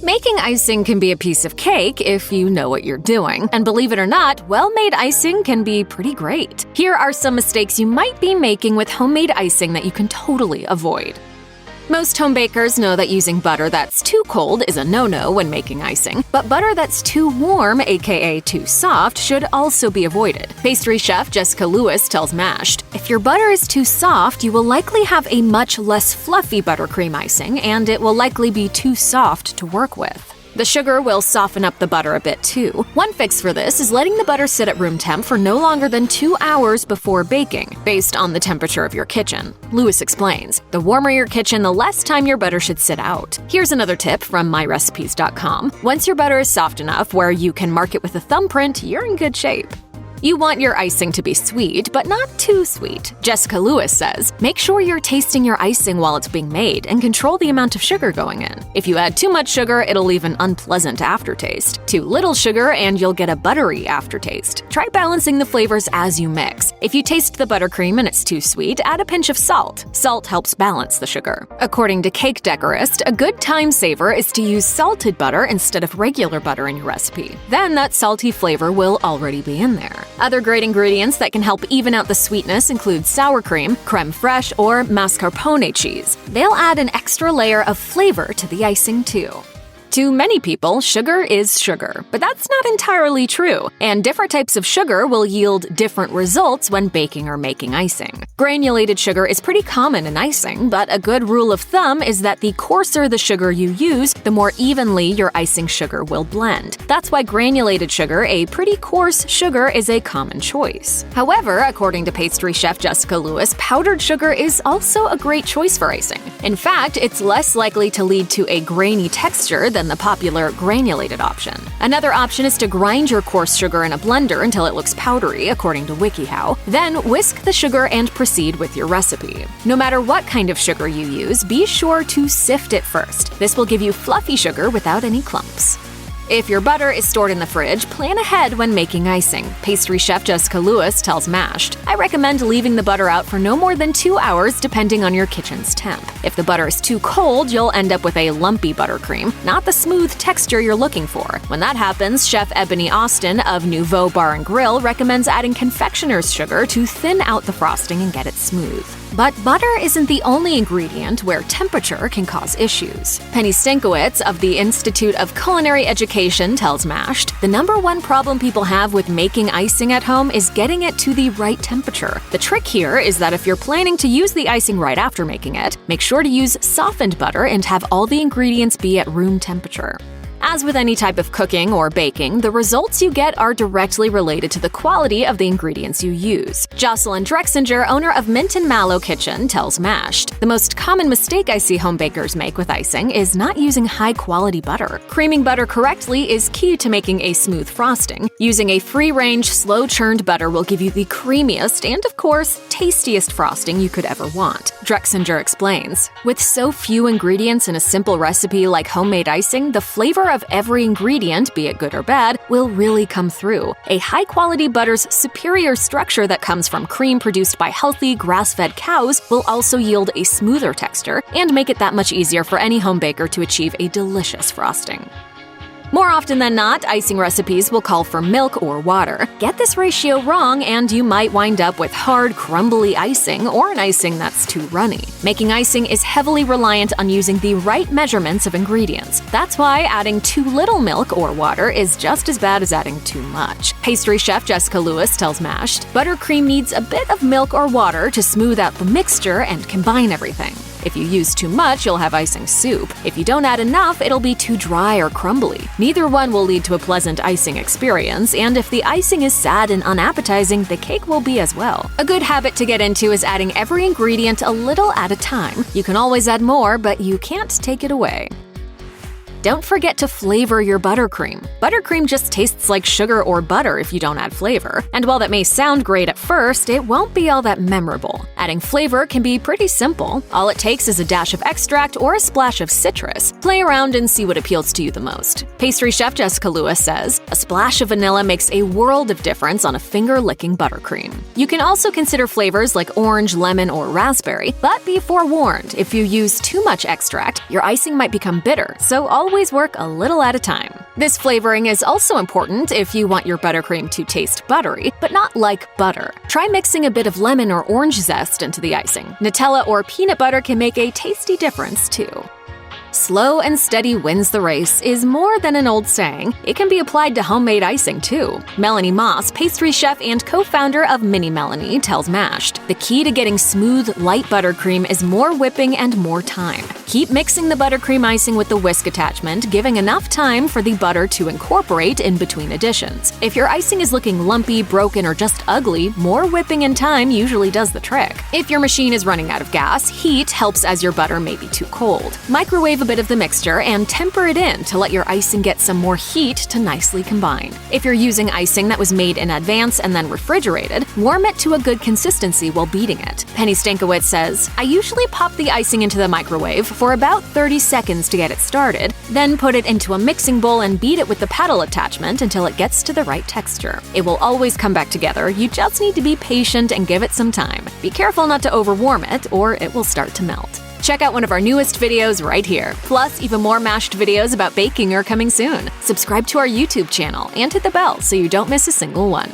Making icing can be a piece of cake if you know what you're doing. And believe it or not, well-made icing can be pretty great. Here are some mistakes you might be making with homemade icing that you can totally avoid. Most home bakers know that using butter that's too cold is a no-no when making icing, but butter that's too warm, aka too soft, should also be avoided. Pastry chef Jessica Lewis tells Mashed, "If your butter is too soft, you will likely have a much less fluffy buttercream icing, and it will likely be too soft to work with." The sugar will soften up the butter a bit too. One fix for this is letting the butter sit at room temp for no longer than 2 hours before baking, based on the temperature of your kitchen. Lewis explains, "The warmer your kitchen, the less time your butter should sit out." Here's another tip from myrecipes.com. Once your butter is soft enough where you can mark it with a thumbprint, you're in good shape. You want your icing to be sweet, but not too sweet. Jessica Lewis says, "Make sure you're tasting your icing while it's being made and control the amount of sugar going in. If you add too much sugar, it'll leave an unpleasant aftertaste. Too little sugar and you'll get a buttery aftertaste. Try balancing the flavors as you mix. If you taste the buttercream and it's too sweet, add a pinch of salt. Salt helps balance the sugar." According to Cake Decorist, a good time saver is to use salted butter instead of regular butter in your recipe. Then that salty flavor will already be in there. Other great ingredients that can help even out the sweetness include sour cream, creme fraiche, or mascarpone cheese. They'll add an extra layer of flavor to the icing too. To many people, sugar is sugar, but that's not entirely true, and different types of sugar will yield different results when baking or making icing. Granulated sugar is pretty common in icing, but a good rule of thumb is that the coarser the sugar you use, the more evenly your icing sugar will blend. That's why granulated sugar, a pretty coarse sugar, is a common choice. However, according to pastry chef Jessica Lewis, powdered sugar is also a great choice for icing. In fact, it's less likely to lead to a grainy texture than the popular granulated option. Another option is to grind your coarse sugar in a blender until it looks powdery, according to WikiHow. Then whisk the sugar and proceed with your recipe. No matter what kind of sugar you use, be sure to sift it first. This will give you fluffy sugar without any clumps. If your butter is stored in the fridge, plan ahead when making icing. Pastry chef Jessica Lewis tells Mashed, "I recommend leaving the butter out for no more than 2 hours depending on your kitchen's temp. If the butter is too cold, you'll end up with a lumpy buttercream, not the smooth texture you're looking for. When that happens, Chef Ebony Austin of Nouveau Bar and Grill recommends adding confectioner's sugar to thin out the frosting and get it smooth." But butter isn't the only ingredient where temperature can cause issues. Penny Stankiewicz of the Institute of Culinary Education tells Mashed, "The number one problem people have with making icing at home is getting it to the right temperature. The trick here is that if you're planning to use the icing right after making it, make sure to use softened butter and have all the ingredients be at room temperature." As with any type of cooking or baking, the results you get are directly related to the quality of the ingredients you use. Jocelyn Drexinger, owner of Mint and Mallow Kitchen, tells Mashed, "The most common mistake I see home bakers make with icing is not using high-quality butter. Creaming butter correctly is key to making a smooth frosting. Using a free-range, slow-churned butter will give you the creamiest and, of course, tastiest frosting you could ever want." Drexinger explains, "With so few ingredients in a simple recipe like homemade icing, the flavor of every ingredient, be it good or bad, will really come through. A high-quality butter's superior structure that comes from cream produced by healthy, grass-fed cows will also yield a smoother texture and make it that much easier for any home baker to achieve a delicious frosting." More often than not, icing recipes will call for milk or water. Get this ratio wrong and you might wind up with hard, crumbly icing or an icing that's too runny. Making icing is heavily reliant on using the right measurements of ingredients. That's why adding too little milk or water is just as bad as adding too much. Pastry chef Jessica Lewis tells Mashed, "Buttercream needs a bit of milk or water to smooth out the mixture and combine everything. If you use too much, you'll have icing soup. If you don't add enough, it'll be too dry or crumbly. Neither one will lead to a pleasant icing experience, and if the icing is sad and unappetizing, the cake will be as well." A good habit to get into is adding every ingredient a little at a time. You can always add more, but you can't take it away. Don't forget to flavor your buttercream. Buttercream just tastes like sugar or butter if you don't add flavor. And while that may sound great at first, it won't be all that memorable. Adding flavor can be pretty simple. All it takes is a dash of extract or a splash of citrus. Play around and see what appeals to you the most. Pastry chef Jessica Lewis says, "A splash of vanilla makes a world of difference on a finger-licking buttercream." You can also consider flavors like orange, lemon, or raspberry, but be forewarned, if you use too much extract, your icing might become bitter, so always always work a little at a time. This flavoring is also important if you want your buttercream to taste buttery, but not like butter. Try mixing a bit of lemon or orange zest into the icing. Nutella or peanut butter can make a tasty difference, too. Slow and steady wins the race is more than an old saying. It can be applied to homemade icing, too. Melanie Moss, pastry chef and co-founder of Mini Melanie, tells Mashed, the key to getting smooth, light buttercream is more whipping and more time. Keep mixing the buttercream icing with the whisk attachment, giving enough time for the butter to incorporate in between additions. If your icing is looking lumpy, broken, or just ugly, more whipping and time usually does the trick. If your machine is running out of gas, heat helps as your butter may be too cold. Microwave a bit of the mixture and temper it in to let your icing get some more heat to nicely combine. If you're using icing that was made in advance and then refrigerated, warm it to a good consistency while beating it. Penny Stankiewicz says, I usually pop the icing into the microwave for about 30 seconds to get it started, then put it into a mixing bowl and beat it with the paddle attachment until it gets to the right texture. It will always come back together, you just need to be patient and give it some time. Be careful not to overwarm it or it will start to melt. Check out one of our newest videos right here. Plus, even more Mashed videos about baking are coming soon. Subscribe to our YouTube channel and hit the bell so you don't miss a single one.